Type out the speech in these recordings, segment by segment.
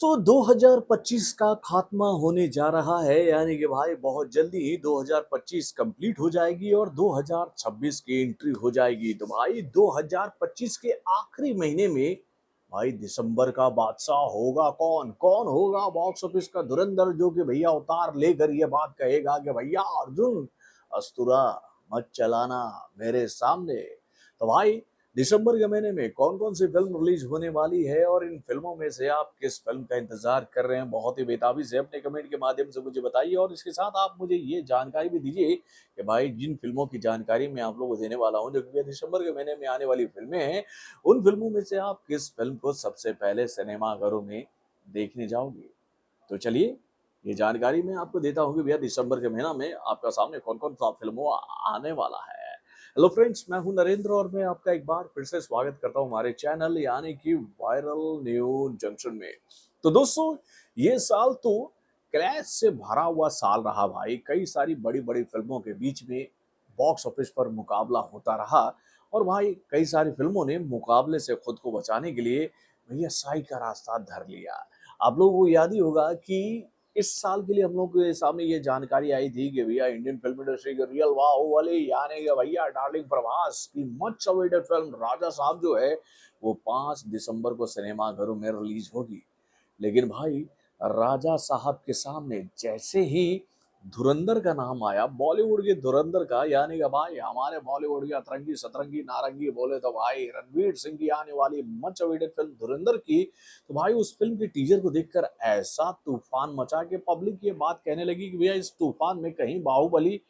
दोस्तों 2025 का खात्मा होने जा रहा है यानी कि भाई बहुत जल्दी ही 2025 कंप्लीट हो जाएगी और 2026 की एंट्री हो जाएगी। तो भाई 2025 के आखिरी महीने में भाई दिसंबर का बादशाह होगा कौन? कौन होगा बॉक्स ऑफिस का धुरंधर जो कि भैया अवतार लेकर ये बात कहेगा कि भैया अर्जुन अस्तुरा मत चलाना मेरे सामने। तो भाई दिसंबर के महीने में कौन कौन सी फिल्म रिलीज होने वाली है और इन फिल्मों में से आप किस फिल्म का इंतजार कर रहे हैं, बहुत ही बेताबी से अपने कमेंट के माध्यम से मुझे बताइए। और इसके साथ आप मुझे ये जानकारी भी दीजिए कि भाई जिन फिल्मों की जानकारी मैं आप लोगों को देने वाला हूं जो कि दिसंबर के महीने में आने वाली फिल्में हैं, उन फिल्मों में से आप किस फिल्म को सबसे पहले सिनेमाघरों में देखने जाओगे। तो चलिए ये जानकारी मैं आपको देता हूँ कि भैया दिसंबर के महीना में आपका सामने कौन कौन सा फिल्मों आने वाला है। हेलो फ्रेंड्स, मैं हूं नरेंद्र और मैं आपका एक बार फिर से स्वागत करता हूं हमारे चैनल यानी कि वायरल न्यूज जंक्शन में। तो दोस्तों ये साल तो क्रैश से भरा हुआ साल रहा भाई। कई सारी बड़ी बड़ी फिल्मों के बीच में बॉक्स ऑफिस पर मुकाबला होता रहा और भाई कई सारी फिल्मों ने मुकाबले से खुद को बचाने के लिए भैया साई का रास्ता धर लिया। आप लोगों को याद ही होगा कि इस साल के लिए हम लोग के सामने ये जानकारी आई थी कि भैया इंडियन फिल्म इंडस्ट्री के रियल बाहुबली यानी कि भैया डार्लिंग प्रभास की मच अवेटेड फिल्म राजा साहब जो है वो 5 दिसंबर को सिनेमाघरों में रिलीज होगी। लेकिन भाई राजा साहब के सामने जैसे ही धुरंधर का नाम आया, बॉलीवुड के धुरंधर का, यानी कि भाई हमारे बॉलीवुड के अतरंगी सतरंगी नारंगी बोले तो भाई रणवीर सिंह की आने वाली मच अवेटेड फिल्म धुरंधर की, तो भाई उस फिल्म के टीजर को देखकर ऐसा तूफान मचा के पब्लिक ये बात कहने लगी कि भैया इस तूफान में कहीं बाहुबली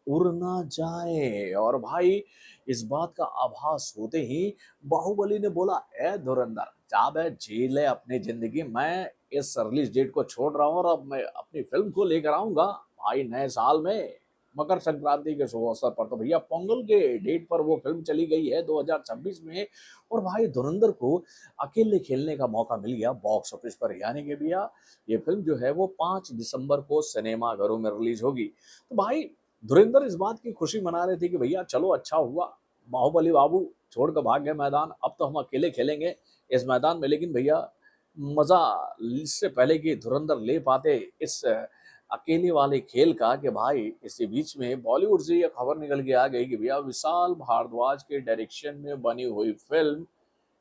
उड़ ना जाए। और भाई इस बात का आभास होते ही बाहुबली ने बोला, ए धुरंधर जा बे जी ले अपनी जिंदगी, मैं इस रिलीज डेट को छोड़ रहा हूँ और अब मैं अपनी फिल्म को लेकर आऊंगा भाई नए साल में मकर संक्रांति के शुभ अवसर पर। तो भैया पोंगल के डेट पर वो फिल्म चली गई है 2026 में और भाई धुरंधर को अकेले खेलने का मौका मिल गया बॉक्स ऑफिस पर। यानी कि भैया ये फिल्म जो है वो 5 दिसंबर को सिनेमाघरों में रिलीज होगी। तो भाई धुरंधर इस बात की खुशी मना रहे थे कि भैया चलो अच्छा हुआ, बाहुबली बाबू छोड़ कर भाग गए मैदान, अब तो हम अकेले खेलेंगे इस मैदान में। लेकिन भैया मजा इससे पहले कि धुरंधर ले पाते इस अकेले वाले खेल का कि भाई इसी बीच में बॉलीवुड से ये खबर निकल के आ गई कि भैया विशाल भारद्वाज के डायरेक्शन में बनी हुई फिल्म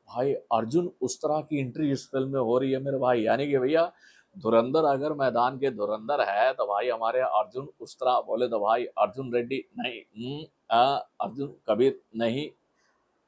भाई अर्जुन उस्तरा की एंट्री इस फिल्म में हो रही है मेरे भाई। यानी कि भैया धुरंधर अगर मैदान के धुरंधर है तो भाई हमारे अर्जुन उस्तरा बोले तो भाई अर्जुन रेड्डी नहीं, अर्जुन कबीर नहीं,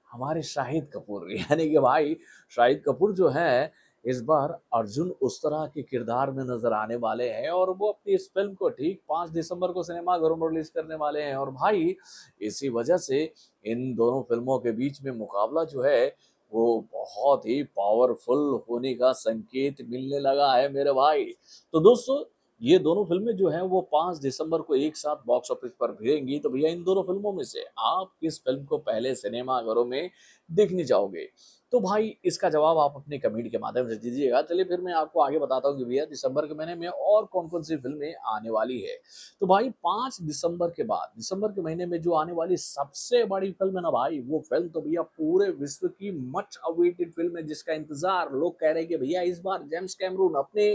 हमारे शाहिद कपूर यानी कि भाई शाहिद कपूर जो है इस बार अर्जुन उस तरह के किरदार में नजर आने वाले हैं और वो अपनी इस फिल्म को ठीक 5 दिसंबर को सिनेमाघरों में रिलीज करने वाले हैं। और भाई इसी वजह से इन दोनों फिल्मों के बीच में मुकाबला जो है वो बहुत ही पावरफुल होने का संकेत मिलने लगा है मेरे भाई। तो दोस्तों ये दोनों फिल्में जो हैं वो 5 दिसंबर को एक साथ बॉक्स ऑफिस पर भिड़ेंगी। तो भैया इन दोनों फिल्मों में से आप किस फिल्म को पहले सिनेमाघरों में देखने जाओगे? तो भाई इसका जवाब आप अपने कमेंट के माध्यम से दीजिएगा। चलिए फिर मैं आपको आगे बताता हूँ कि भैया दिसंबर के महीने में और कौन कौन सी फिल्में आने वाली है। तो भाई 5 दिसंबर के बाद दिसंबर के महीने में जो आने वाली सबसे बड़ी फिल्म है ना भाई, वो फिल्म तो भैया पूरे विश्व की मच अवेटेड फिल्म है जिसका इंतजार लोग कह रहे हैं कि भैया इस बार जेम्स कैमरून अपने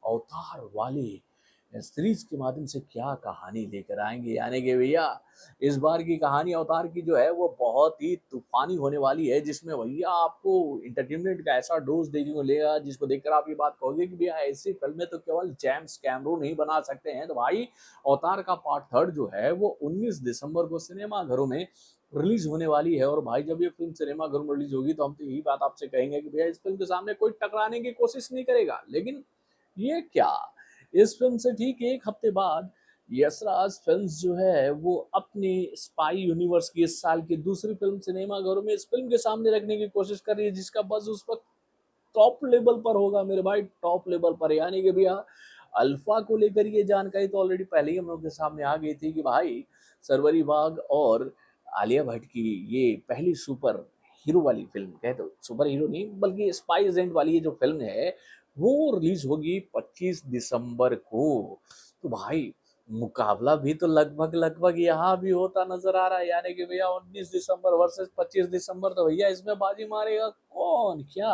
अवतार वाली सीरीज के माध्यम से क्या कहानी लेकर आएंगे। यानी कि भैया इस बार की कहानी अवतार की जो है वो बहुत ही तूफानी होने वाली है, जिसमें भैया आपको इंटरटेनमेंट का ऐसा डोज देखने को मिलेगा जिसको देखकर आप ये बात कहोगे कि भैया ऐसी फिल्में तो केवल जेम्स कैमरून ही बना सकते हैं। तो भाई अवतार का पार्ट 3 जो है वो 19 दिसंबर को सिनेमाघरों में रिलीज होने वाली है। और भाई जब ये फिल्म सिनेमाघरों में रिलीज होगी तो हम तो यही बात आपसे कहेंगे कि भैया इस फिल्म के सामने कोई टकराने की कोशिश नहीं करेगा। लेकिन ये क्या, इस फिल्म से ठीक एक हफ्ते बाद यशराज फिल्म्स जो है वो अपनी स्पाई यूनिवर्स की इस साल की दूसरी फिल्म सिनेमाघरों में इस फिल्म के सामने रखने की कोशिश कर रही है जिसका बज़ उस वक्त टॉप लेवल पर होगा मेरे भाई, टॉप लेवल पर। यानी कि भैया अल्फा को लेकर ये जानकारी तो ऑलरेडी पहले ही हम लोग के सामने आ गई थी कि भाई सरवरी बाग और आलिया भट्ट की ये पहली सुपर हीरो वाली फिल्म, कहे तो सुपर हीरो नहीं बल्कि स्पाई एजेंट वाली ये जो फिल्म है वो रिलीज होगी 25 दिसंबर को। तो भाई मुकाबला भी तो लगभग लगभग यहाँ भी होता नजर आ रहा है। यानी कि भैया 19 दिसंबर वर्सेस 25 दिसंबर, तो भैया इसमें बाजी मारेगा कौन? क्या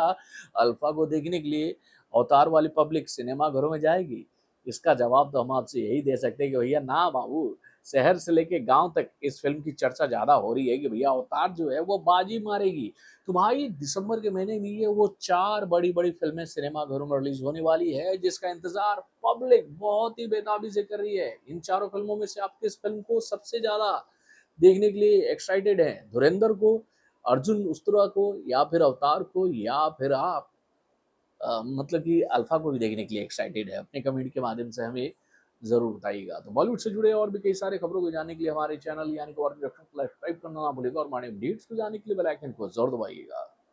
अल्फा को देखने के लिए अवतार वाली पब्लिक सिनेमा घरों में जाएगी? इसका जवाब तो हम आपसे यही दे सकते हैं कि भैया ना बाबू, शहर से लेके गांव तक इस फिल्म की चर्चा ज्यादा हो रही है कि भैया अवतार जो है वो बाजी मारेगी। तो भाई दिसंबर के महीने में ये वो 4 बड़ी-बड़ी फिल्में सिनेमा घरों में रिलीज होने वाली है, जिसका इंतजार पब्लिक बहुत ही बेताबी से कर रही है। इन चारों फिल्मों में से आप किस फिल्म को सबसे ज्यादा देखने के लिए एक्साइटेड हैं? धुरंधर को, अर्जुन उस्तरा को, या फिर अवतार को, या फिर आप मतलब कि अल्फा को भी देखने के लिए एक्साइटेड है? अपने कमेंट के माध्यम से हमें ज़रूर बताइएगा। तो बॉलीवुड से जुड़े और भी कई सारे खबरों को जानने के लिए हमारे चैनल यानी कि सब्सक्राइब करना ना भूलिएगा और हमारे अपडेट्स को जानने के लिए बेल आइकन को ज़रूर दबाइएगा।